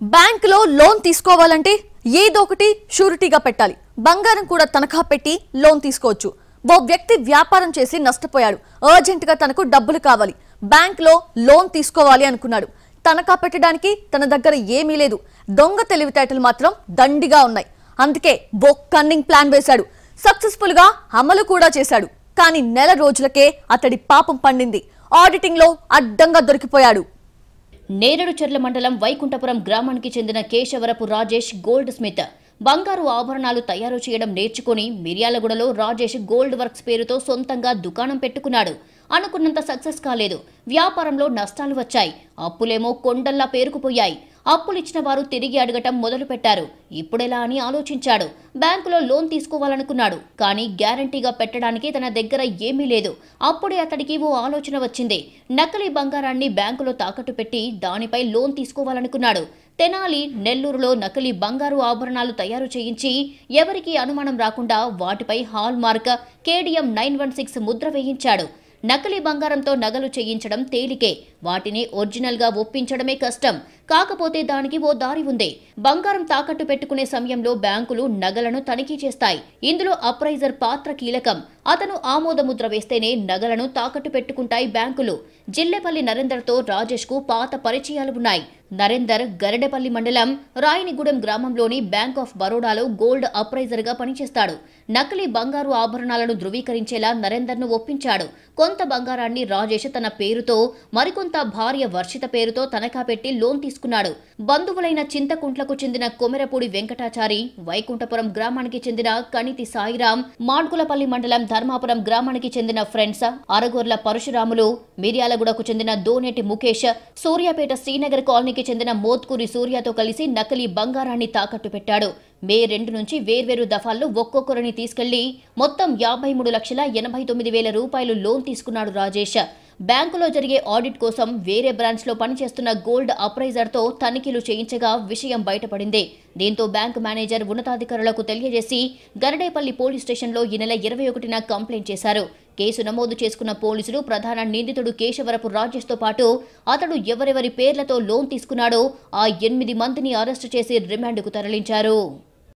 బ్యాంకులో లోన్ తీసుకోవాలంటే ఏదో ఒకటి షూరిటీగా పెట్టాలి. బంగారం కూడా తనఖా పెట్టి లోన్ తీసుకోవచ్చు. ఓ వ్యక్తి వ్యాపారం చేసి నష్టపోయాడు. అర్జెంట్ గా తనకు డబ్బులు కావాలి. బ్యాంకులో లోన్ తీసుకోవాలి అనుకున్నాడు. తనఖా పెట్టడానికి తన దగ్గర ఏమీ లేదు. దొంగ తెలివితేటలు మాత్రం దండిగా ఉన్నాయి. అందుకే ఓ కన్నింగ్ ప్లాన్ వేశాడు. సక్సెస్ఫుల్ గా అమలు కూడా చేశాడు. కానీ నెల రోజులకే అతడి పాపం పండింది. ఆడిటింగ్ లో అడ్డంగా దొరికిపోయాడు. నేరేడుచెర్ల మండలం వైకుంఠపురం గ్రామానికి చెందిన కేశవరపు రాజేష్ గోల్డ్ స్మిత్ బంగారు ఆభరణాలు తయారు చేయడం నేర్చుకుని మిర్యాలగూడలో రాజేష్ గోల్డ్ వర్క్స్ పేరుతో సొంతంగా దుకాణం పెట్టుకున్నాడు. అనుకున్నంత సక్సెస్ కాలేదు. వ్యాపారంలో నష్టాలు వచ్చాయి. అప్పులేమో కొండల్లా పేరుకుపోయాయి. అప్పులిచ్చిన వారు తిరిగి అడగటం మొదలుపెట్టారు. ఇప్పుడెలా అని ఆలోచించాడు. బ్యాంకులో లోన్ తీసుకోవాలనుకున్నాడు. కానీ గ్యారంటీగా పెట్టడానికి తన దగ్గర ఏమీ లేదు. అప్పుడే అతడికి ఓ ఆలోచన వచ్చింది. నకిలీ బంగారాన్ని బ్యాంకులో తాకట్టు పెట్టి దానిపై లోన్ తీసుకోవాలనుకున్నాడు. తెనాలి, నెల్లూరులో నకిలీ బంగారు ఆభరణాలు తయారు చేయించి ఎవరికీ అనుమానం రాకుండా వాటిపై హాల్ మార్క్ KDM 916 ముద్ర వేయించాడు. నకిలీ బంగారంతో నగలు చేయించడం తేలికే. వాటిని ఒరిజినల్ గా ఒప్పించడమే కష్టం. కాకపోతే దానికి ఓ దారి ఉంది. బంగారం తాకట్టు పెట్టుకునే సమయంలో బ్యాంకులు నగలను తనిఖీ చేస్తాయి. ఇందులో అప్రైజర్ పాత్ర కీలకం. అతను ఆమోద ముద్ర వేస్తేనే నగలను తాకట్టు పెట్టుకుంటాయి బ్యాంకులు. జిల్లెపల్లి నరేందర్ తో రాజేష్ కు పాత పరిచయాలు ఉన్నాయి. నరేందర్ గరడెపల్లి మండలం రాయనిగూడెం గ్రామంలోని బ్యాంక్ ఆఫ్ బరోడాలో గోల్డ్ అప్రైజర్ గా పనిచేస్తాడు. నకిలీ బంగారు ఆభరణాలను ధృవీకరించేలా నరేందర్ ను ఒప్పించాడు. కొంత బంగారాన్ని రాజేష్ తన పేరుతో, మరికొంత భార్య వర్షిత పేరుతో తనఖా పెట్టి లోన్ తీసుకున్నాడు. బంధువులైన చింతకుంట్లకు చెందిన కొమెరపూడి వెంకటాచారి, వైకుంఠపురం గ్రామానికి చెందిన కణితి సాయిరాం, మాడ్గులపల్లి మండలం ధర్మాపురం గ్రామానికి చెందిన ఫ్రెండ్స్, అరగొర్ల పరశురాములు, మిర్యాలగూడకు చెందిన దోనేటి ముఖేష్, సూర్యాపేట శ్రీనగర్ కాలనీకి చెందిన మోత్కూరి సూర్యతో కలిసి నకిలీ బంగారాన్ని తాకట్టు పెట్టాడు. మే 2 నుంచి వేర్వేరు దఫాల్లో ఒక్కొక్కరిని తీసుకెళ్లి మొత్తం 53,89,000 రూపాయలు లోన్ తీసుకున్నాడు రాజేష్. బ్యాంకులో జరిగే ఆడిట్ కోసం వేరే బ్రాంచ్ లో పనిచేస్తున్న గోల్డ్ అప్రైజర్ తో తనిఖీలు చేయించగా విషయం బయటపడింది. దీంతో బ్యాంకు మేనేజర్ ఉన్నతాధికారులకు తెలియజేసి గరడేపల్లి పోలీస్ స్టేషన్లో ఈ నెల 21న కంప్లైంట్ చేశారు. కేసు నమోదు చేసుకున్న పోలీసులు ప్రధాన నిందితుడు కేశవరపు రాజేష్ తో పాటు అతడు ఎవరెవరి పేర్లతో లోన్ తీసుకున్నాడో ఆ 8 మందిని అరెస్టు చేసి రిమాండ్కు తరలించారు.